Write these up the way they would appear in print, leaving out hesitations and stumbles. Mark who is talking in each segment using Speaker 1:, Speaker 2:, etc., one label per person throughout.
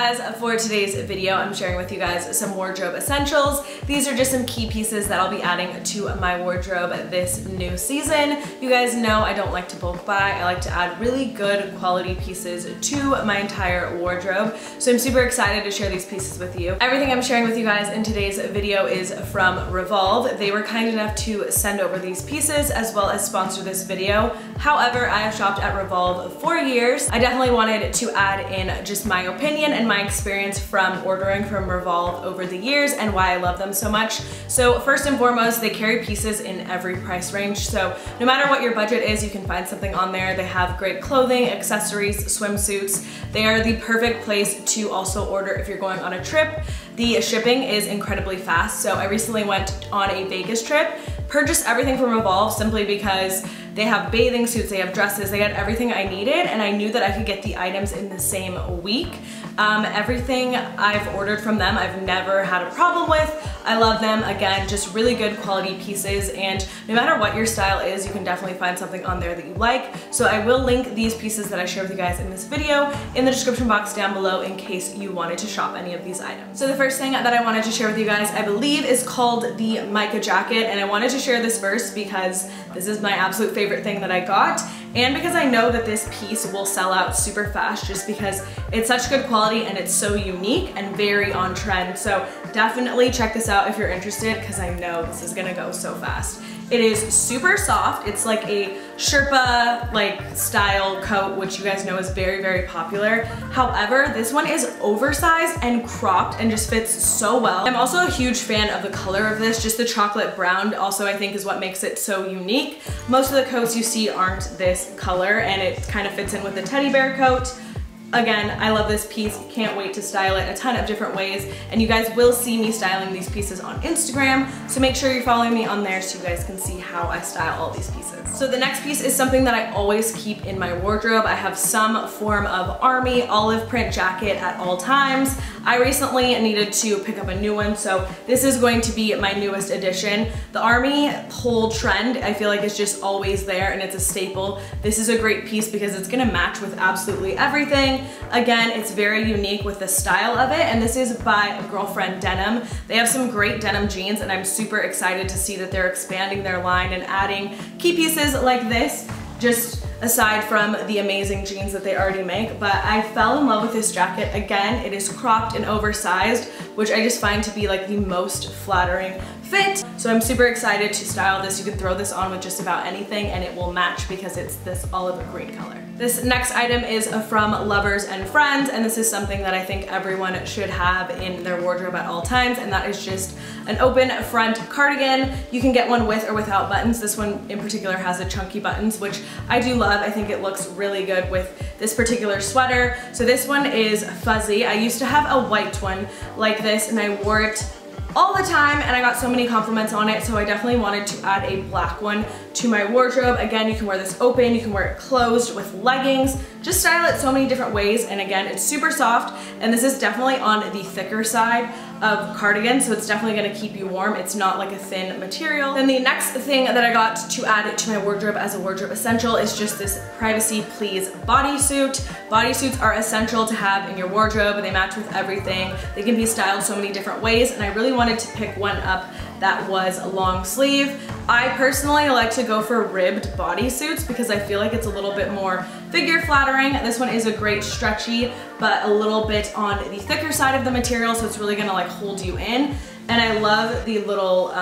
Speaker 1: guys, for today's video I'm sharing with you guys some wardrobe essentials. These are just some key pieces that I'll be adding to my wardrobe this new season. You guys know I don't like to bulk buy. I like to add really good quality pieces to my entire wardrobe. So I'm super excited to share these pieces with you. Everything I'm sharing with you guys in today's video is from Revolve. They were kind enough to send over these pieces as well as sponsor this video. However, I have shopped at Revolve for years. I definitely wanted to add in just my opinion and my experience from ordering from Revolve over the years and why I love them so much. So first and foremost, they carry pieces in every price range. So no matter what your budget is, you can find something on there. They have great clothing, accessories, swimsuits. They are the perfect place to also order if you're going on a trip. The shipping is incredibly fast. So I recently went on a Vegas trip, purchased everything from Revolve simply because they have bathing suits, they have dresses, they had everything I needed, and I knew that I could get the items in the same week. Everything I've ordered from them, I've never had a problem with. I love them. Again, just really good quality pieces, and no matter what your style is, you can definitely find something on there that you like. So I will link these pieces that I share with you guys in this video in the description box down below in case you wanted to shop any of these items. So the first thing that I wanted to share with you guys, I believe, is called the Mica Jacket, and I wanted to share this first because this is my absolute favorite thing that I got, and because I know that this piece will sell out super fast just because it's such good quality and it's so unique and very on trend. So definitely check this out if you're interested because I know this is gonna go so fast. It is super soft. It's like a Sherpa style coat, which you guys know is very, very popular. However, this one is oversized and cropped and just fits so well. I'm also a huge fan of the color of this. Just the chocolate brown also I think is what makes it so unique. Most of the coats you see aren't this color, and it kind of fits in with the teddy bear coat. Again, I love this piece, can't wait to style it a ton of different ways, and you guys will see me styling these pieces on Instagram, so make sure you're following me on there so you guys can see how I style all these pieces. So the next piece is something that I always keep in my wardrobe. I have some form of army olive print jacket at all times. I recently needed to pick up a new one, so this is going to be my newest addition. The army whole trend, I feel like, is just always there and it's a staple. This is a great piece because it's gonna match with absolutely everything. Again, it's very unique with the style of it, and this is by Girlfriend Denim. They have some great denim jeans, and I'm super excited to see that they're expanding their line and adding key pieces like this, just aside from the amazing jeans that they already make. But I fell in love with this jacket. Again, it is cropped and oversized, which I just find to be like the most flattering fit. So I'm super excited to style this. You can throw this on with just about anything and it will match because it's this olive green color. This next item is from Lovers and Friends, and this is something that I think everyone should have in their wardrobe at all times, and that is just an open front cardigan. You can get one with or without buttons. This one in particular has the chunky buttons, which I do love. I think it looks really good with this particular sweater. So this one is fuzzy. I used to have a white one like this and I wore it all the time and I got so many compliments on it, so I definitely wanted to add a black one to my wardrobe. Again, you can wear this open, you can wear it closed with leggings, just style it so many different ways, and again, it's super soft, and this is definitely on the thicker side of cardigan, so it's definitely gonna keep you warm. It's not like a thin material. Then the next thing that I got to add to my wardrobe as a wardrobe essential is just this Privacy Please bodysuit. Bodysuits are essential to have in your wardrobe. They match with everything. They can be styled so many different ways, and I really wanted to pick one up that was a long sleeve. I personally like to go for ribbed bodysuits because I feel like it's a little bit more figure flattering. This one is a great stretchy, but a little bit on the thicker side of the material, so it's really gonna like hold you in. And I love the little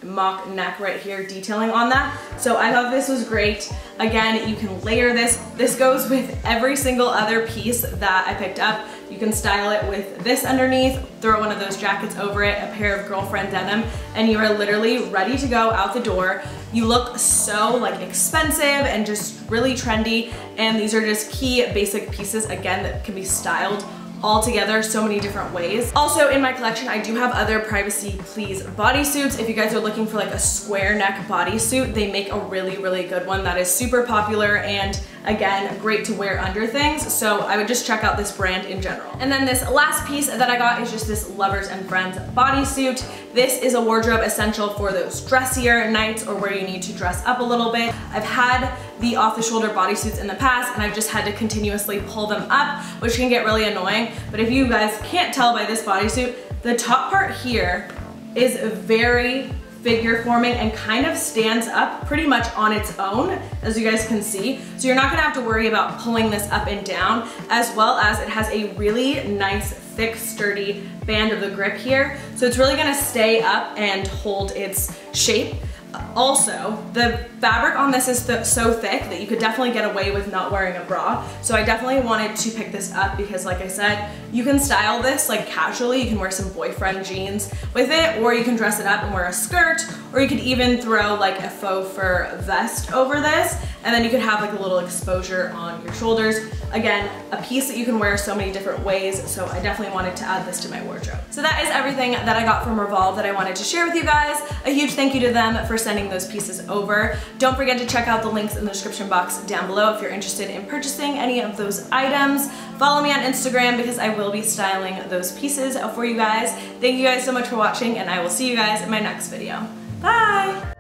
Speaker 1: mock neck right here detailing on that. So I thought this was great. Again, you can layer this. This goes with every single other piece that I picked up. You can style it with this underneath, throw one of those jackets over it, a pair of Girlfriend Denim, and you are literally ready to go out the door. You look so like expensive and just really trendy, and these are just key basic pieces, again, that can be styled all together so many different ways. Also in my collection, I do have other Privacy Please bodysuits. If you guys are looking for like a square neck bodysuit, they make a really, really good one that is super popular and again, great to wear under things. So I would just check out this brand in general. And then this last piece that I got is just this Lovers and Friends bodysuit. This is a wardrobe essential for those dressier nights or where you need to dress up a little bit. I've had the off-the-shoulder bodysuits in the past and I've just had to continuously pull them up, which can get really annoying. But if you guys can't tell by this bodysuit, the top part here is very figure forming and kind of stands up pretty much on its own, as you guys can see. So you're not gonna have to worry about pulling this up and down, as well as it has a really nice, thick, sturdy band of the grip here. So it's really gonna stay up and hold its shape. Also, the fabric on this is so thick that you could definitely get away with not wearing a bra. So I definitely wanted to pick this up because, like I said, you can style this like casually. You can wear some boyfriend jeans with it, or you can dress it up and wear a skirt, or you could even throw like a faux fur vest over this, and then you could have like a little exposure on your shoulders. Again, a piece that you can wear so many different ways, so I definitely wanted to add this to my wardrobe. So that is everything that I got from Revolve that I wanted to share with you guys. A huge thank you to them for sending those pieces over. Don't forget to check out the links in the description box down below if you're interested in purchasing any of those items. Follow me on Instagram because I will be styling those pieces for you guys. Thank you guys so much for watching, and I will see you guys in my next video. Bye!